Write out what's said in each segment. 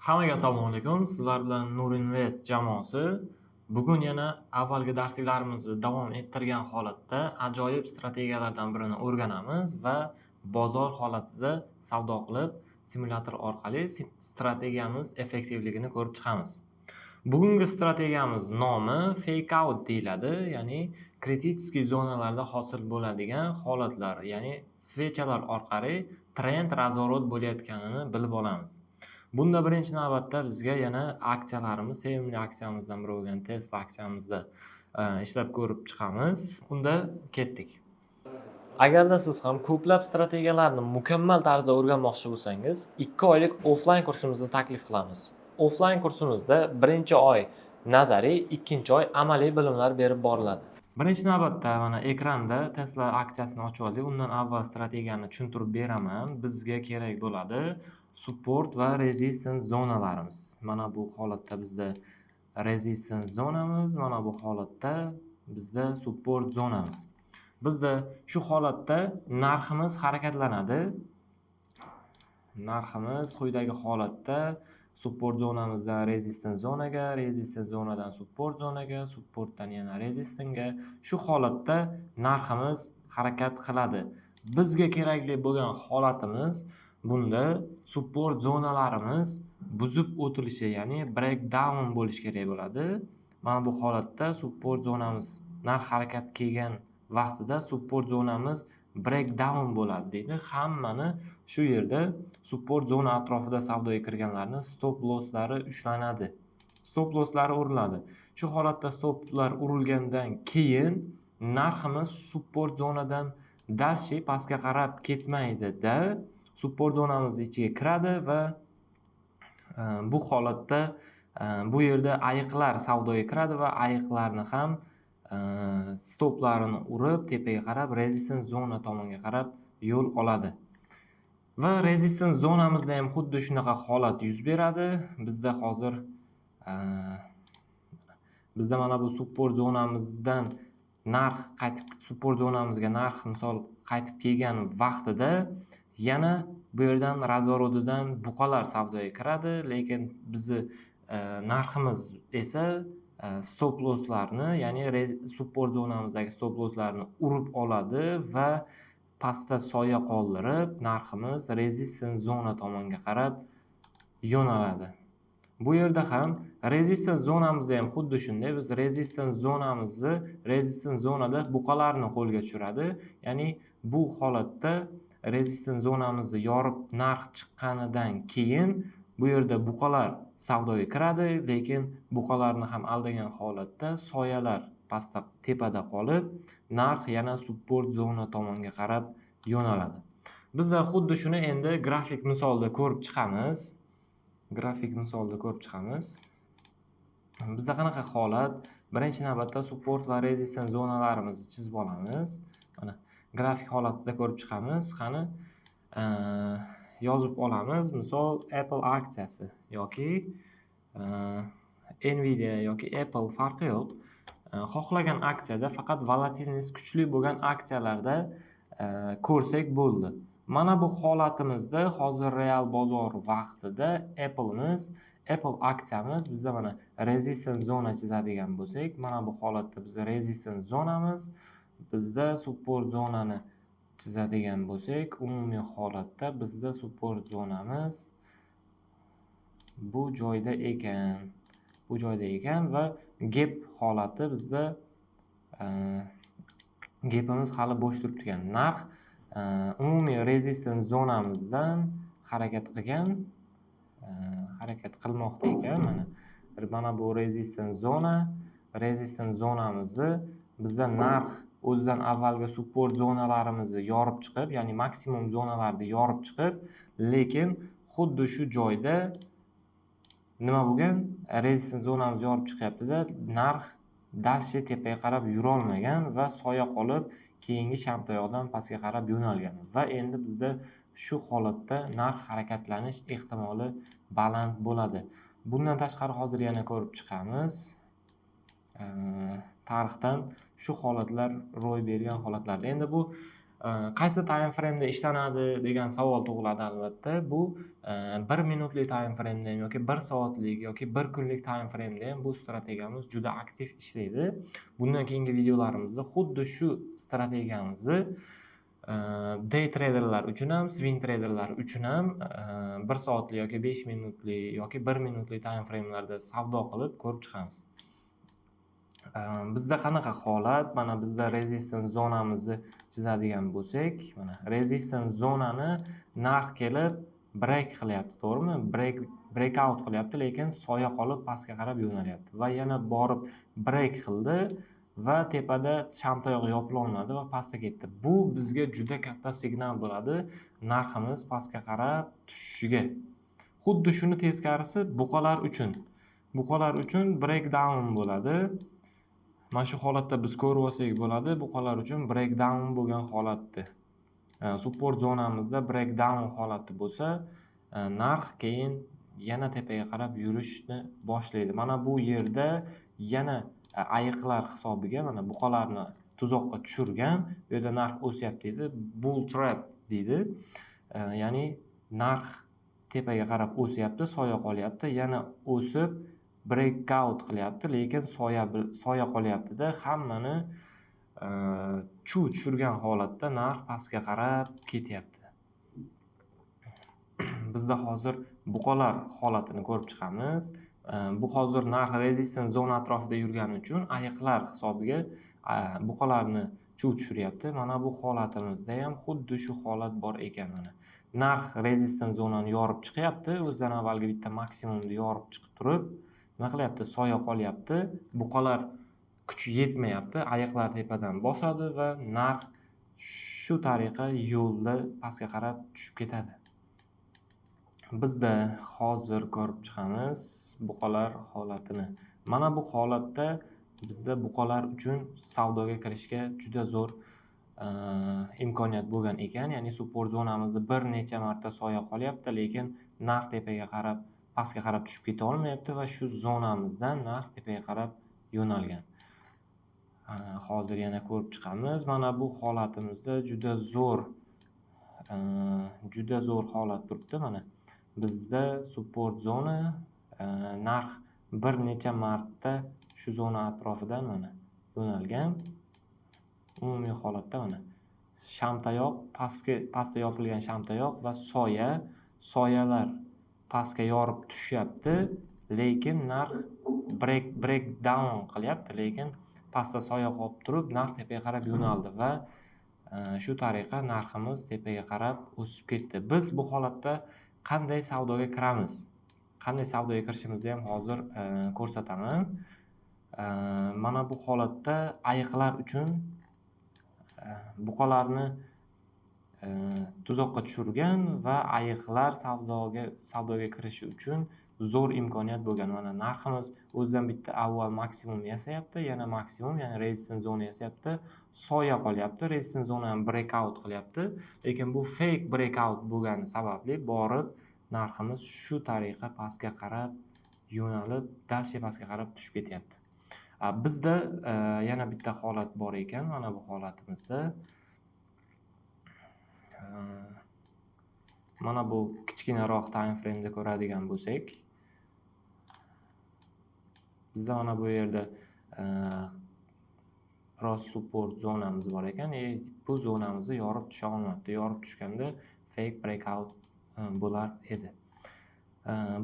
Hammaga assalomu alaykum. Sizlar bilan Nurinvest jamoasi. Bugun yana avvalgi darsliklarimizni davom ettirgan holatda ajoyib strategiyalardan birini o'rganamiz va bozor holatida savdo qilib, simulyator orqali strategiyamiz effektivligini ko'rib chiqamiz. Bugungi strategiyamiz nomi fake out deyiladi, ya'ni kritiskiy zonalarda hosil bo'ladigan holatlar, ya'ni svechalar orqali trend razvorot bo'layotganini bilib olamiz. Bunda birinchi navbatda bizga yana aksiyalarimiz, sevimli aksiyamizdan biri bo'lgan Tesla aksiyamizda ishlab ko'rib chiqamiz. Unda ketdik. Agarda siz ham ko'plab strategiyalarni mukammal tarzda o'rganmoqchi bo'lsangiz, 2 oylik offline kursimizni taklif qilamiz. Offline kursimizda birinchi oy nazariy, ikkinchi oy amaliy bilimlar berib boriladi. Birinchi navbatda mana ekranda Tesla aksiyasini ochib oldik. Undan avval strategiyani tushuntirib beraman. Bizga kerak bo'ladi support va resistance zonalarimiz. Mana bu holatda bizda resistance zonamiz, mana bu holatda bizda support zonamiz. Bizda shu holatda narximiz harakatlanadi. Narximiz quyidagi holatda support zonamizdan resistance zonaga, resistance zonadan support zonaga, supportdan yana rezistancega shu holatda narximiz harakat qiladi. Bizga kerakli bo'lgan holatimiz bunda support zonalarimiz buzib o'tilishi, ya'ni breakdown bo'lishi kerak bo'ladi. Mana bu holatda support zonamiz narx harakat kelgan vaqtida support zonamiz breakdown bo'ladi deydi. Hammani shu yerda support zona atrofida savdoga kirganlarni stop losslari ushlanadi. Stop losslari uriladi. Shu holatda stoplar urilgandan keyin narximiz support zonadan dalshi pastga qarab ketmaydi-da, support zonamiz ichiga kiradi va bu holatda bu yerda ayiqlar savdoga kiradi va ayiqlarni ham stoplarini urib tepaga qarab resistance zona tomonga qarab yo'l oladi. Va resistance zonamizda ham xuddi shunaqa holat yuz beradi. Bizda hozir bizda mana bu support zonamizdan narx qaytib support zonamizga narx misol qaytib kelgan vaqtida yana bu yerdan razvorotidan buqalar savdoga kiradi, lekin bizni narximiz esa stop losslarni, ya'ni support zonamizdagi stop losslarni urib oladi va pastda soya qoldirib, narximiz resistance zona tomonga qarab yo'naladi. Bu yerda ham resistance zonamizda ham xuddi shunday. Biz resistance zonada buqalarni qo'lga tushiradi. Ya'ni bu holatda resistance zonamizni yorib narx chiqqanidan keyin bu yerda buqalar savdoga kiradi, lekin buqalarni ham aldagan holatda soyalar pastda tepada qolib, narx yana support zona tomonga qarab yo'naladi. Bizda xuddi shuni endi grafik misolda ko'rib chiqamiz. Bizda qanaqa holat? Birinchi navbatda support va resistance zonalarimizni chizib olamiz. Mana grafik holatida ko'rib chiqamiz. Qani yozib olamiz. Misol Apple aksiyasi yoki Nvidia yoki Apple farqi yo'q. Xohlagan aksiyada faqat volatilность kuchli bo'lgan aksiyalarda ko'rsak bo'ldi. Mana bu holatimizda hozir real bozor vaqtida Apple aksiyamiz bizda mana resistance zona chizadigan bo'lsak, mana bu holatda bizda resistance zonamiz, bizda support zonani chizadigan bo'lsak, umumiy holatda bizda support zonamiz bu joyda ekan va gap holati bizda gapimiz hali bo'sh turibdi ekan. Narx umumiy resistance zonamizdan harakat qilmoqda ekan. Mana bu resistance zonamizni bizda narx o'zidan avvalgi support zonalarimizni yorib chiqib, ya'ni maksimum zonalarni yorib chiqib, lekin xuddi shu joyda nima bo'lgan? Resistance zonamiz yorib chiqyapti-da, narx dalshi tepaga qarab yura olmagan va soya qolib, keyingi shamtoyoqdan pastga qarab yo'nalgan. Va endi bizda shu holatda narx harakatlanish ehtimoli baland bo'ladi. Bundan tashqari hozir yana ko'rib chiqamiz. Tarixdan shu holatlar ro'y bergan holatlarda. Endi bu Qaysi time frameda ishlanadi degan savol tug'iladi albatta. Bu 1 minutlik time frameda ham yoki 1 soatlik yoki 1 kunlik time frameda ham bu strategiyamiz juda aktiv ishlaydi. Bundan keyingi videolarimizda xuddi shu strategiyamizni day traderlar uchun ham, swing traderlar uchun ham 1 soatlik yoki 5 minutlik yoki 1 minutlik time framelarda savdo qilib ko'rib chiqamiz. Bizda qanaqa holat? Mana bizda resistance zonamizni chizadigan bo'lsak, mana resistance zonani narx kelib break qilyapti, to'g'rimi? Breakout qilyapti, lekin soya qolib pastga qarab yo'nalyapti va yana borib break qildi va tepada shamtayoq yopila olmadi va pastga ketdi. Bu bizga juda katta signal bo'ladi narximiz pastga qarab tushishiga. Xuddi shuni teskarisi buqalar uchun breakdown bo'ladi. Mana shu holatda biz ko'rib olsak bo'ladi, buqalar uchun breakdown bo'lgan holatdir. Support zonamizda breakdown holati bo'lsa, narx keyin yana tepaga qarab yurishni boshlaydi. Mana bu yerda yana ayiqlar hisobiga mana buqalarni tuzoqqa tushirgan, bu yerda narx o'syapti deydi, bull trap deydi. Ya'ni narx tepaga qarab o'syapti, soya qolyapti, yana o'sib breakout qilyapti, lekin soya qolyapti-da, hammani chuv tushirgan holatda narx pastga qarab ketyapti. Bizda hozir buqalar holatini ko'rib chiqamiz. Bu hozir narx resistance zona atrofida yurgani uchun ayiqlar hisobiga buqalarni chuv tushiryapti. Mana bu holatimizda ham xuddi shu holat bor ekan. Mana narx resistance zonani yorib chiqyapti, o'zidan avvalgi bitta maksimumni yorib chiqib turib, nima qilyapti? Soya qolyapti, buqalar kuchi yetmayapti, ayiqlar tepadan bosadi va narx shu tariqa yo'lda pastga qarab tushib ketadi. Bizda hozir ko'rib chiqamiz buqalar holatini. Mana bu holatda bizda buqalar uchun savdoga kirishga juda zo'r imkoniyat bo'lgan ekan. Ya'ni support zonamizda bir necha marta soya qolyapti, lekin narx tepaga qarab pastga qarab tushib keta olmayapti va shu zonamizdan narx tepaga qarab yo'nalgan. Hozir yana ko'rib chiqamiz. Mana bu holatimizda juda zo'r holat turibdi. Mana bizda support zona narx bir necha marta shu zona atrofidan mana yo'nalgan. Umumiy holatda mana shamtayoq pastga yopilgan shamtayoq va soyalar pastga yorib tushyapti, lekin narx breakdown qilyapti, lekin pastda soya qolib turib narx tepaga qarab yo'naldi va shu tariqa narximiz tepaga qarab o'sib ketdi. Biz bu holatda qanday savdoga kiramiz? Qanday savdoga kirishimizni ham hozir ko'rsataman. Mana bu holatda ayiqlar uchun buqalarni tuzoqqa tushirgan va ayiqlar savdoga kirishi uchun zo'r imkoniyat bo'lgan. Mana narximiz o'zidan bitta avval maksimum yasayapti, yana maksimum, ya'ni resistance zona yasayapti, soya qolyapti, resistance zonani breakout qilyapti, lekin bu fake breakout bo'lgani sababli borib narximiz shu tariqa pastga qarab yo'nalib, dalsha pastga qarab tushib ketyapti. Bizda yana bitta holat bor ekan. Mana bu holatimizda mana bu kichkinaroq time frameda ko'radigan bo'lsak, bizda mana bu yerda cross support zonamiz bor ekan. Bu zonamizni yorib tusha olmabdi. Yorib tushganda fake breakout bo'lar edi.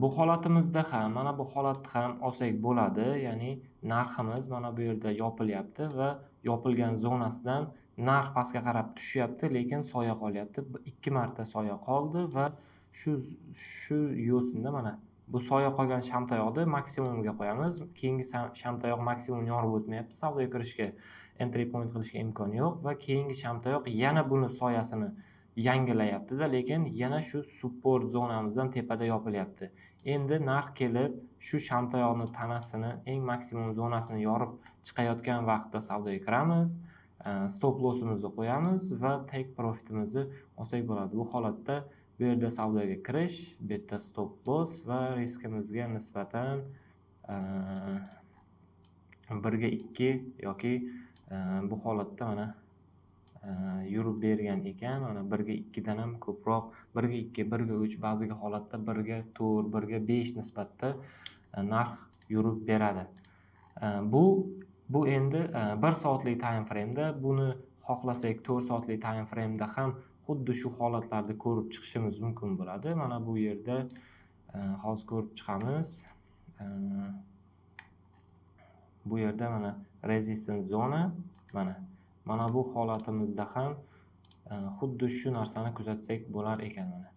Bu holatimizda ham mana bu holatni ham olsak bo'ladi. Ya'ni narximiz mana bu yerda yopilyapti va yopilgan zonasidan narx pastga qarab tushyapti, lekin soya qolyapti. 2 marta soya qoldi va shu yo'sinda mana bu soya qolgan shamtayoqni maksimumga qo'yamiz. Keyingi shamtayoq maksimumni yorib o'tmayapti. Savdoga kirishga, entry point qilishga imkon yo'q va keyingi shamtayoq yana buni soyasini yangilayapti-da, lekin yana shu support zonamizdan tepada yopilyapti. Endi narx kelib shu shamtayoqni tanasini, eng maksimum zonasini yorib chiqayotgan vaqtda savdoga kiramiz. Stop lossimizni qo'yamiz va take profitimizni olsak bo'ladi. Bu holatda bu yerda savdoga kirish, bu yerda stop loss va riskimizga nisbatan 1 ga 2 yoki bu holatda mana yurib bergan ekan. Mana 1 ga 2 dan ham ko'proq, 1 ga 2, 1 ga 3, ba'zi holatda 1 ga 4, 1 ga 5 nisbatda narx yurib beradi. Bu endi 1 soatlik time frame'da, buni xohlasak 4 soatlik time frame'da ham xuddi shu holatlarni ko'rib chiqishimiz mumkin bo'ladi. Mana bu yerda hozir ko'rib chiqamiz. Bu yerda mana resistance zona, mana bu holatimizda ham xuddi shu narsani kuzatsak bo'lar ekan. Mana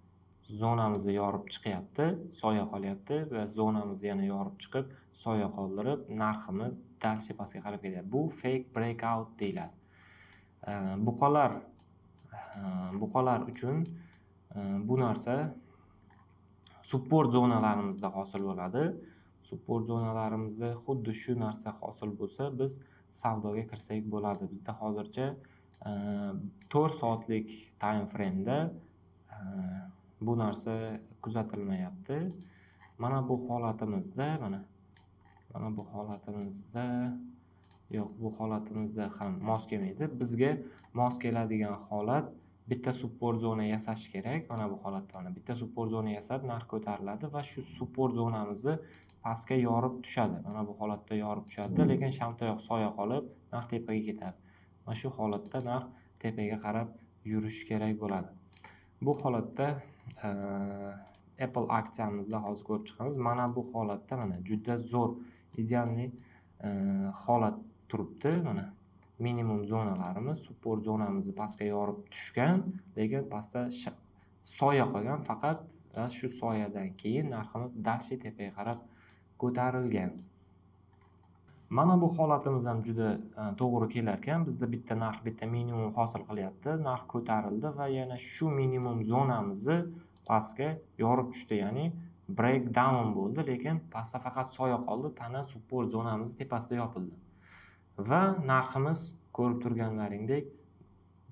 zonamizni yorib chiqyapti, soya qolyapti va zonamizni yana yorib chiqib, soya qoldirib, narximiz dalcha pastga qarab ketyapti. Bu fake breakout deyiladi. Buqalar uchun bu narsa support zonalarimizda hosil bo'ladi. Support zonalarimizda xuddi shu narsa hosil bo'lsa, biz savdoga kirsak bo'ladi. Bizda hozircha 4 soatlik time frame'da bu narsa kuzatilmayapti. Mana bu holatimizda, yo'q, bu holatimizda ham mos kelmaydi. Bizga mos keladigan holat bitta support zona yasash kerak. Mana bu holatda bitta support zona yasab, narx ko'tariladi va shu support zonamizni pastga yorib tushadi. Mana bu holatda yorib tushadi, lekin shamtoyoq soya qolib, narx tepaga ketadi. Mana shu holatda narx tepaga qarab yurish kerak bo'ladi. Bu holatda Apple aksiyamizda hozir ko'rib chiqamiz. Mana bu holatda juda zo'r idealniy holat turibdi. Mana minimum zonalarimiz, support zonamizni pastga yorib tushgan, lekin pastda soya qolgan. Faqat shu soyadan keyin narximiz dalcha tepaga qarab ko'tarilgan. Mana bu holatimiz ham juda to'g'ri kelar ekan. Bizda bitta narx, bitta minimum hosil qilyapti. Narx ko'tarildi va yana shu minimum zonamizni pastga yorib tushdi, ya'ni breakdown bo'ldi, lekin pastda faqat soya qoldi. Tana support zonamiz tepasida yopildi. Va narximiz ko'rib turganlaringdek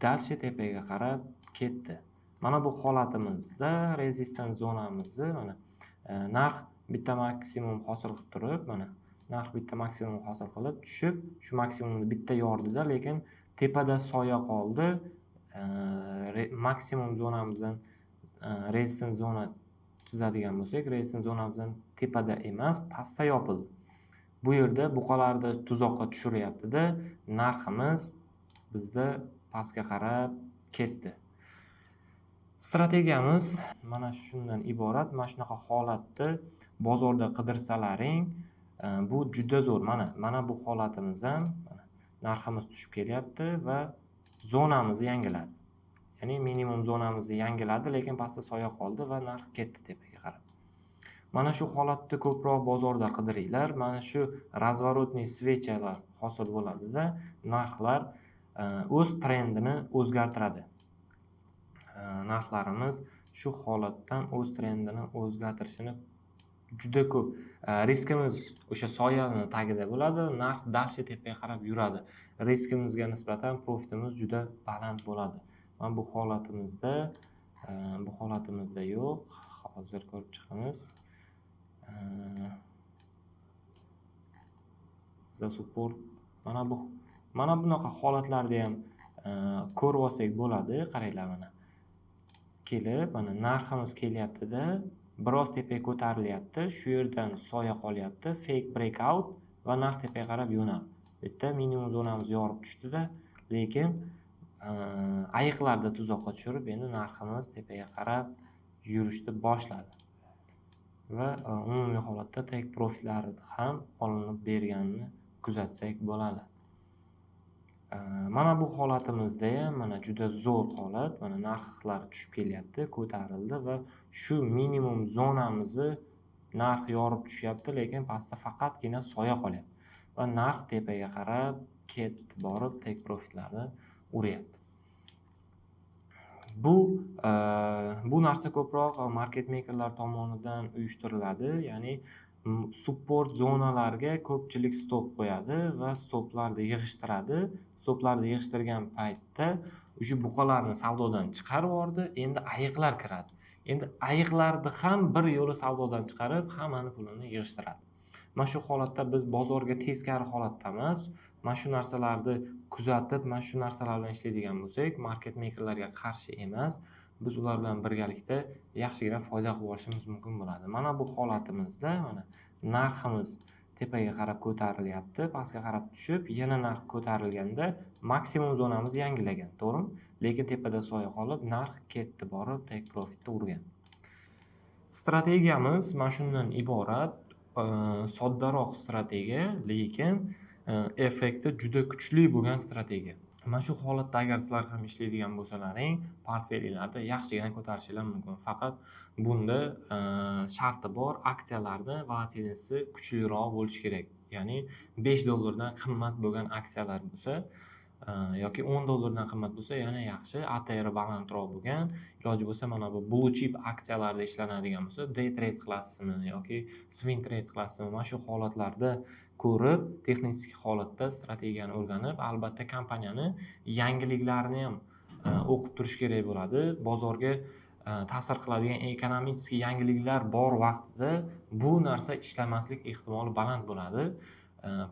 dalcha tepaga qarab ketdi. Mana bu holatimizda resistance zonamizni narx bitta maksimum hosil qilib turib, narx bitta maksimum hosil qilib tushib, shu maksimumni bitta yordida, lekin tepada soya qoldi. Maksimum zonamizdan resistance zona chizadigan bo'lsak, resistance zonamizdan tepada emas, pastda yopildi. Bu yerda buqalarni tuzoqqa tushiryapti-da, narximiz bizda pastga qarab ketdi. Strategiyamiz mana shundan iborat. Mana shunaqa holatda bozorda qidirsalaring, bu juda zo'r. Mana bu holatimiz ham narximiz tushib kelyapti va zonamizni yangiladi. Ya'ni minimum zonamizni yangiladi, lekin pastda soya qoldi va narx ketdi tepaga qarab. Mana shu holatda ko'proq bozorda qidiringlar. Mana shu razворотный svechalar hosil bo'ladi-da, narxlar o'z trendini o'zgartiradi. Narxlarimiz shu holatdan o'z trendini o'zgartirishini juda ko'p. Riskimiz o'sha soyani tagida bo'ladi, narx dalcha tepaga qarab yuradi. Riskimizga nisbatan profitimiz juda baland bo'ladi. Mana bu holatimizda yo'q. Hozir ko'rib chiqamiz. Support mana bunaqa holatlarda ham ko'rib olsak bo'ladi. Qaranglar, mana kelib, narximiz kelyapti-da, biroz tepaga ko'tarilyapti. Shu yerdan soya qolyapti, fake breakout va narx tepaga qarab yo'naldi. Bitta minimum zonamizni yorib tushdi-da, lekin ayiqlarda tuzoqqa tushirib, endi narximiz tepaga qarab yurishni boshladi. Va umumiy holatda take profitlari ham olinib berganini kuzatsak bo'ladi. Mana bu holatimizda ham juda zo'r holat. Mana narxlar tushib kelyapti, ko'tarildi va shu minimum zonamizni narx yorib tushyapti, lekin pastda faqatgina soya qolyapti va narx tepaga qarab ketdi, borib take profitlarni uryapti. Bu narsa ko'proq market makerlar tomonidan uyushtiriladi, ya'ni support zonalarga ko'pchilik stop qo'yadi va stoplarni yig'ishtiradi. Stoplarni yig'ishtirgan paytda o'sha buqalarni savdodan chiqarib yubordi, endi ayiqlar kiradi. Endi ayiqlarni ham bir yo'li savdodan chiqarib, hammani pulini yig'ishtiradi. Mana shu holatda biz bozorga teskari holatdamiz. mana shu narsalarni kuzatib, mana shu narsalar bilan ishlaydigan bo'lsak, market makerlarga qarshi emas, biz ular bilan birgalikda yaxshigina foyda qilib olishimiz mumkin bo'ladi. Mana bu holatimizda mana narximiz tepaga qarab ko'tarilyapti, pastga qarab tushib, yana narx ko'tarilganda maksimum zonamiz yangilagan, to'g'rimi? Lekin tepada soya qolib, narx ketdi borib take profitni urgan. Strategiyamiz mana shundan iborat, soddaroq strategiya, lekin effekti juda kuchli bo'lgan strategiya. Mana shu holatda agar sizlar ham ishlaydigan bo'lsalaring, portfelinglarni yaxshigina ko'tarishinglar mumkin. Faqat bunda sharti bor, aksiyalarni volatiliteti kuchliroq bo'lishi kerak. Ya'ni $5 dan qimmat bo'lgan aksiyalar bo'lsa, yoki $10 dan qimmat bo'lsa yana yaxshi, ATR balandroq bo'lgan, iloji bo'lsa mana bu blue chip aksiyalarda ishlanadigan bo'lsa, day trade qilasizmi yoki swing trade qilasizmi, mana shu holatlarda ko'rib, texnik holatda strategiyani o'rganib, albatta kompaniyani yangiliklarini ham o'qib turish kerak bo'ladi. Bozorga ta'sir qiladigan ekonomik yangiliklar bor vaqtida bu narsa ishlamaslik ehtimoli baland bo'ladi.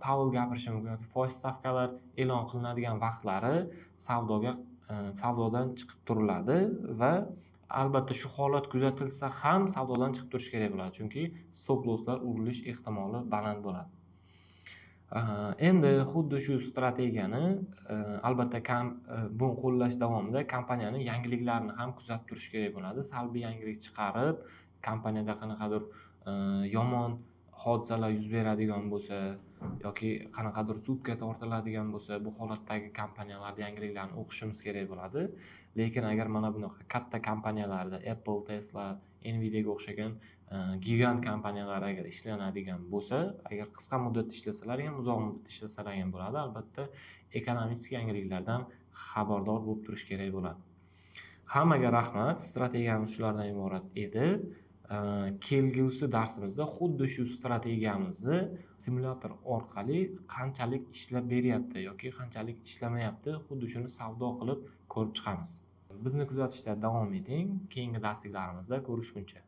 Powell gapirishi mumkin yoki foiz stavkalar e'lon qilinadigan vaqtlari savdodan chiqib turiladi va albatta shu holat kuzatilsa ham savdodan chiqib turish kerak bo'ladi, chunki stop losslar urilish ehtimoli baland bo'ladi. Endi xuddi shu strategiyani albatta buni qo'llash davomida kompaniyani yangiliklarini ham kuzatib turish kerak bo'ladi. Salbiy yangilik chiqarib, kompaniyada qanaqadir yomon hodisalar yuz beradigan bo'lsa yoki qanaqadir sudga tortiladigan bo'lsa, bu holatdagi kompaniyalarning yangiliklarini o'qishimiz kerak bo'ladi. Lekin agar mana bunaqa katta kompaniyalarda Apple, Tesla, Nvidiaga o'xshagan gigant kompaniyalar agar ishlanadigan bo'lsa, agar qisqa muddatda ishlasalar ham, uzoq muddatda ishlasalar ham bo'ladi. Albatta, ekonomik yangiliklardan xabardor bo'lib turish kerak bo'ladi. Hammaga rahmat. Strategiyamiz shulardan iborat edi. Kelgusi darsimizda xuddi shu strategiyamizni simulyator orqali qanchalik ishlab beryapti yoki qanchalik ishlamayapti, xuddi shuni savdo qilib ko'rib chiqamiz. Bizni kuzatishda davom eting. Keyingi darsliklarimizda ko'rishguncha.